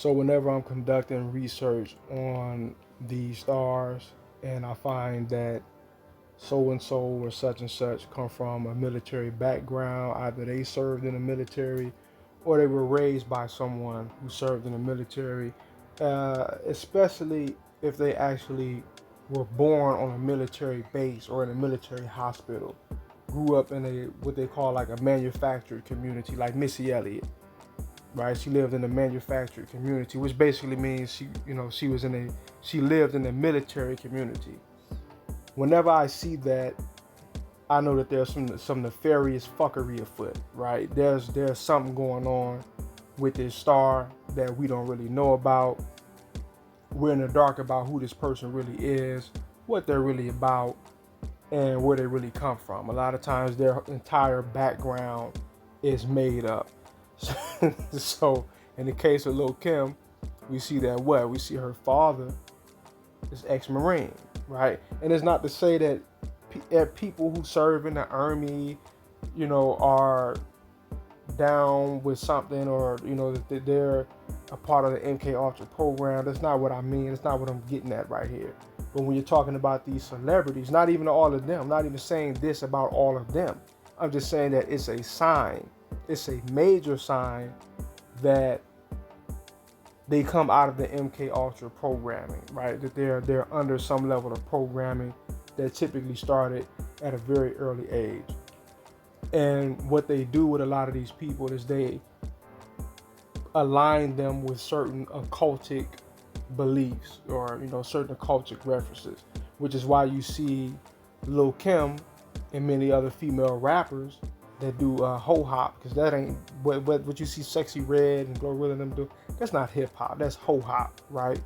So whenever I'm conducting research on these stars and I find that so and so or such and such come from a military background, either they served in the military or they were raised by someone who served in the military, especially if they actually were born on a military base or in a military hospital, grew up in a what they call like a manufactured community, like Missy Elliott, right? She lived in a manufactured community, which basically means she lived in a military community. Whenever I see that, I know that there's some nefarious fuckery afoot, right? There's something going on with this star that we don't really know about. We're in the dark about who this person really is, what they're really about, and where they really come from. A lot of times their entire background is made up. So in the case of Lil Kim, we see that we see her father is ex-Marine, right? And it's not to say that people who serve in the army, are down with something, or that they're a part of the MK Ultra program. That's not what I mean. That's not what I'm getting at right here. But when you're talking about these celebrities, not even all of them, I'm not even saying this about all of them. I'm just saying that it's a sign. It's a major sign that they come out of the MK Ultra programming, right? That they're under some level of programming that typically started at a very early age. And what they do with a lot of these people is they align them with certain occultic beliefs or certain occultic references, which is why you see Lil Kim and many other female rappers that do hop, because that ain't what you see Sexy Red and Glorilla and them do. That's not hip hop. That's hop, right?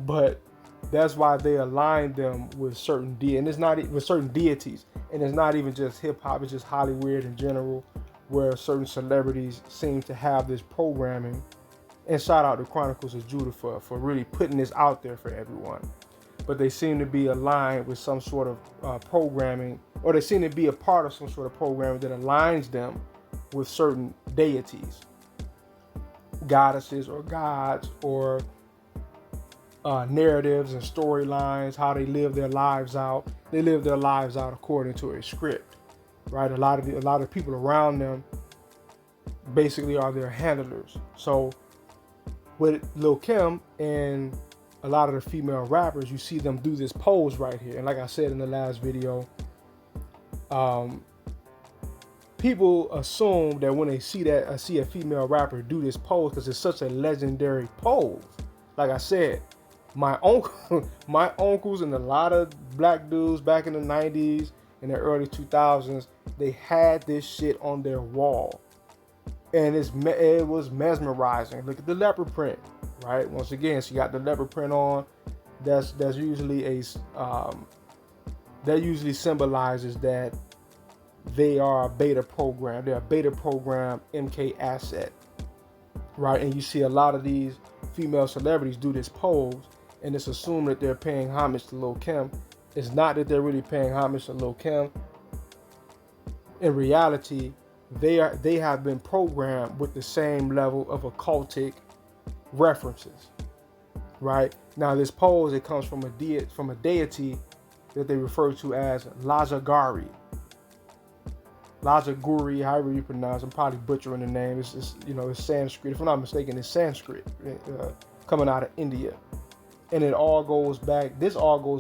But that's why they align them with certain and it's not with certain deities, and it's not even just hip hop. It's just Hollywood in general, where certain celebrities seem to have this programming. And shout out to Chronicles of Judah for really putting this out there for everyone. But they seem to be aligned with some sort of programming, or they seem to be a part of some sort of programming that aligns them with certain deities, goddesses or gods, or narratives and storylines, how they live their lives out. They live their lives out according to a script, right? A lot of people around them basically are their handlers. So with Lil Kim and a lot of the female rappers, you see them do this pose right here. And like I said in the last video, people assume that when they see a female rapper do this pose, because it's such a legendary pose. Like I said, my uncles and a lot of black dudes back in the 90s and the early 2000s, they had this shit on their wall. And it was mesmerizing. Look at the leopard print, right? Once again, she got the leopard print on. That's usually that usually symbolizes that they are a beta program. They're a beta program MK asset, right? And you see a lot of these female celebrities do this pose, and it's assumed that they're paying homage to Lil Kim. It's not that they're really paying homage to Lil Kim. In reality, they have been programmed with the same level of occultic references, right? Now this pose, it comes from a deity that they refer to as Lajja Gauri. Lajja Gauri, however you pronounce it. I'm probably butchering the name. It's Sanskrit. If I'm not mistaken, it's Sanskrit, coming out of India. And this all goes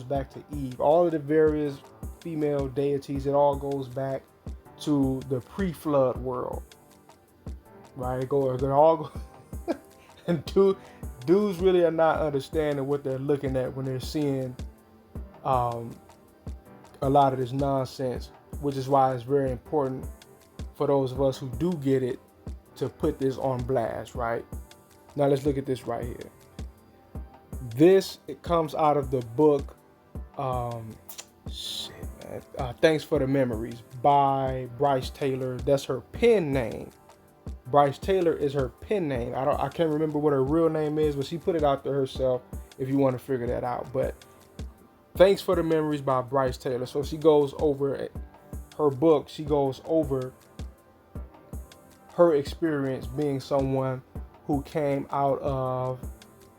back to Eve. All of the various female deities, it all goes back to the pre-flood world, right? It all go and dudes really are not understanding what they're looking at when they're seeing a lot of this nonsense, which is why it's very important for those of us who do get it to put this on blast, right? Now let's look at this right here. It comes out of the book Thanks for the Memories by Bryce Taylor. That's her pen name. Bryce Taylor is her pen name. I can't remember what her real name is, but she put it out there herself if you want to figure that out. But Thanks for the Memories by Bryce Taylor. So she goes over her book. She goes over her experience being someone who came out of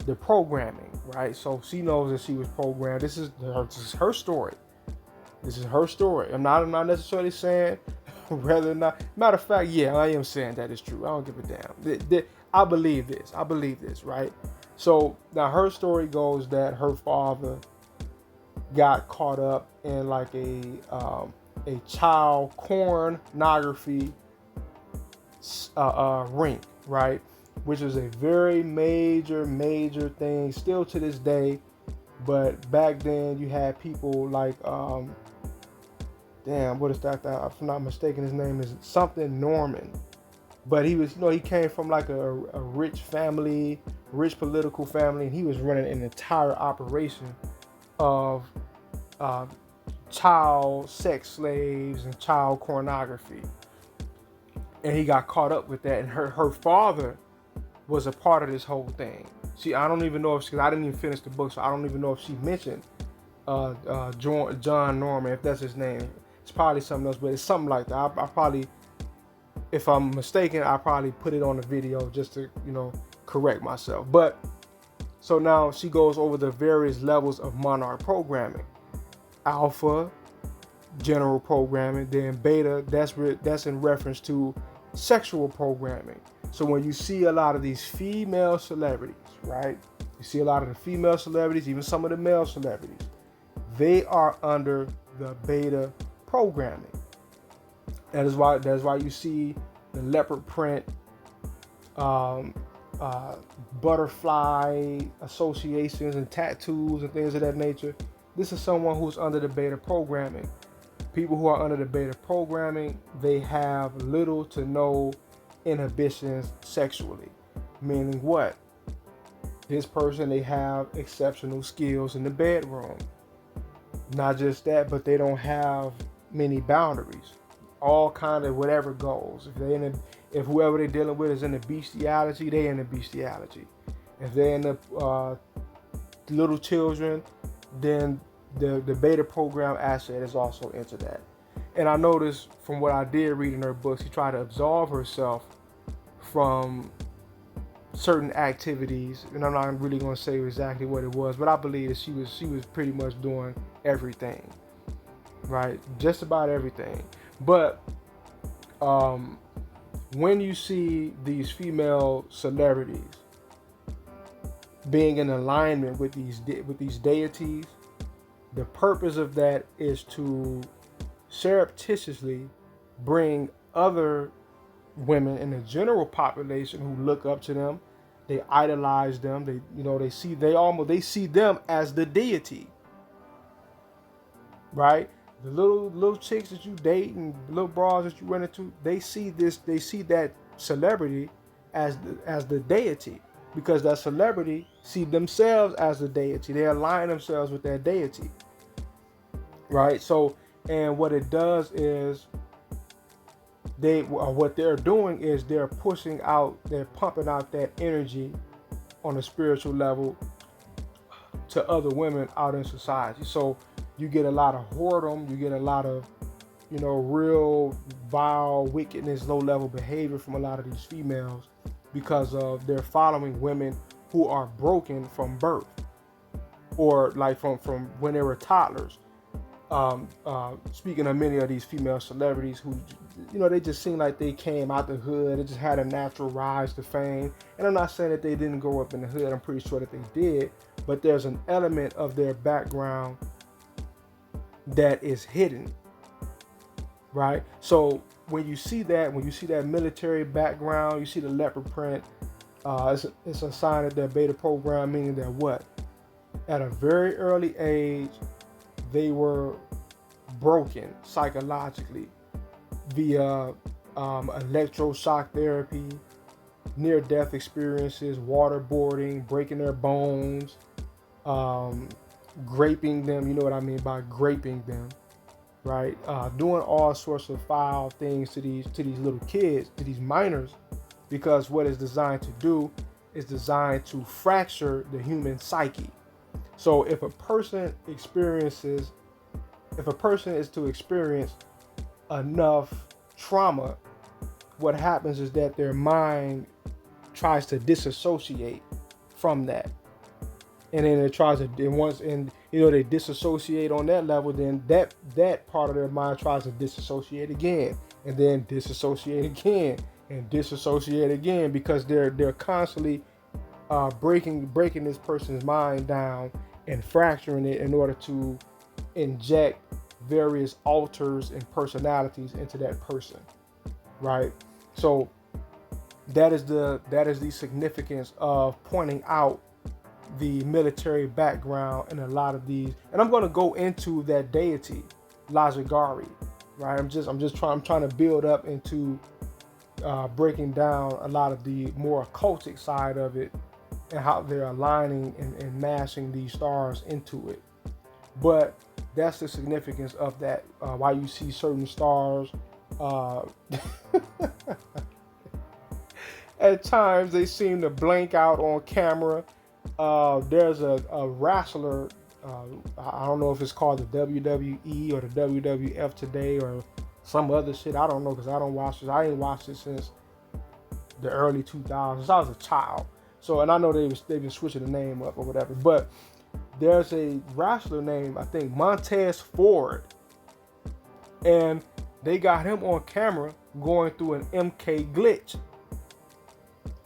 the programming, right? So she knows that she was programmed. This is her story. This is her story. I'm not necessarily saying whether or not. Matter of fact, yeah, I am saying that is true. I don't give a damn. I believe this. I believe this, right? So now her story goes that her father got caught up in like a child pornography ring, right? Which is a very major thing still to this day. But back then you had people like what is that? If I'm not mistaken, his name is something Norman. But he was, he came from like a rich family, rich political family, and he was running an entire operation of child sex slaves and child pornography. And he got caught up with that. And her father was a part of this whole thing. See, I don't even know because I didn't even finish the book, so I don't even know if she mentioned John Norman, if that's his name. It's probably something else, but it's something like that. I probably, if I'm mistaken, I probably put it on the video just to, correct myself. But so now she goes over the various levels of monarch programming. Alpha, general programming, then beta, that's in reference to sexual programming. So when you see a lot of these female celebrities, right? You see a lot of the female celebrities, even some of the male celebrities, they are under the beta programming. That's why you see the leopard print, butterfly associations and tattoos and things of that nature. This is someone who's under the beta programming. People who are under the beta programming, they have little to no inhibitions sexually. Meaning what? This person, they have exceptional skills in the bedroom. Not just that, but they don't have many boundaries. All kind of whatever goes. If whoever they're dealing with is in the bestiality, they in the bestiality. If they're in the little children, then the beta program asset is also into that. And I noticed from what I did read in her books, she tried to absolve herself from certain activities, and I'm not really going to say exactly what it was, but I believe that she was pretty much doing everything, right? Just about everything. But when you see these female celebrities being in alignment with these deities, the purpose of that is to surreptitiously bring other women in the general population who look up to them, they idolize them, they see them as the deity, right? The little chicks that you date and little bras that you run into, they see that celebrity as the deity, because that celebrity see themselves as the deity. They align themselves with that deity, right? So, and what it does is what they're doing is they're pumping out that energy on a spiritual level to other women out in society. So you get a lot of whoredom, you get a lot of, real vile wickedness, low level behavior from a lot of these females, because of they're following women who are broken from birth, or like from when they were toddlers. Speaking of many of these female celebrities who, they just seem like they came out the hood. They just had a natural rise to fame. And I'm not saying that they didn't grow up in the hood. I'm pretty sure that they did. But there's an element of their background that is hidden, right? So when you see that military background, you see the leopard print, it's a sign that they're beta program, meaning that what? At a very early age, they were broken psychologically via electroshock therapy, near-death experiences, waterboarding, breaking their bones, graping them. You know what I mean by graping them, right? Doing all sorts of foul things to these little kids, to these minors, because what it's designed to do is designed to fracture the human psyche. So if a person is to experience enough trauma, what happens is that their mind tries to disassociate from that. And then it tries to, and once, and you know, they disassociate on that level, then that part of their mind tries to disassociate again, and then disassociate again, and disassociate again, because they're constantly breaking this person's mind down and fracturing it in order to inject various alters and personalities into that person, right? So that is the significance of pointing out the military background in a lot of these, and I'm going to go into that deity, Lajja Gauri, right? I'm trying to build up into breaking down a lot of the more occultic side of it and how they're aligning and mashing these stars into it. But that's the significance of that. Why you see certain stars. At times they seem to blank out on camera. There's a wrestler, I don't know if it's called the WWE or the WWF today or some other shit. I don't know, because I don't watch this. I ain't watched it since the early 2000s. I was a child. So, and I know they've been switching the name up or whatever. But there's a wrestler named, I think, Montez Ford. And they got him on camera going through an MK glitch.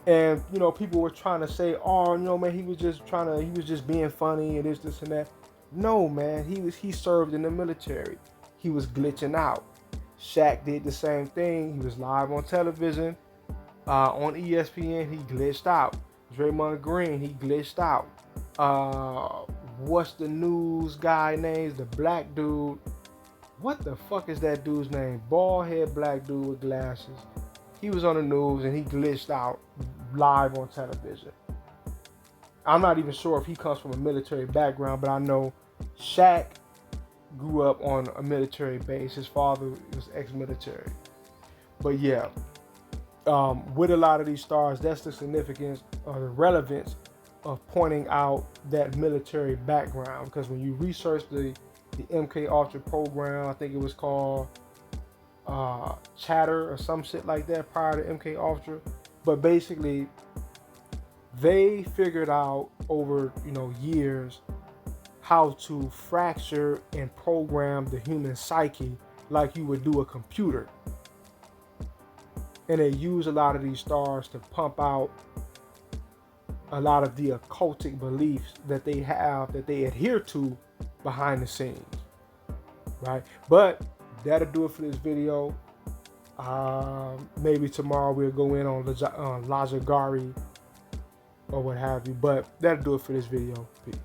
And, you know, people were trying to say, oh, you know, man, he was just being funny and this and that. No, man, he served in the military. He was glitching out. Shaq did the same thing. He was live on television. On ESPN, he glitched out. Draymond Green, he glitched out. What's the news guy name? The black dude. What the fuck is that dude's name? Bald head black dude with glasses. He was on the news and he glitched out live on television. I'm not even sure if he comes from a military background, but I know Shaq grew up on a military base. His father was ex-military. But yeah, with a lot of these stars, that's the significance or the relevance of pointing out that military background. Because when you research the Mk-Ultra program, I think it was called Chatter or some shit like that prior to Mk-Ultra. But basically, they figured out over, you know, years how to fracture and program the human psyche like you would do a computer. And they use a lot of these stars to pump out a lot of the occultic beliefs that they have, that they adhere to behind the scenes, right? But that'll do it for this video. Maybe tomorrow we'll go in on Lajja Gauri or what have you. But that'll do it for this video. Peace.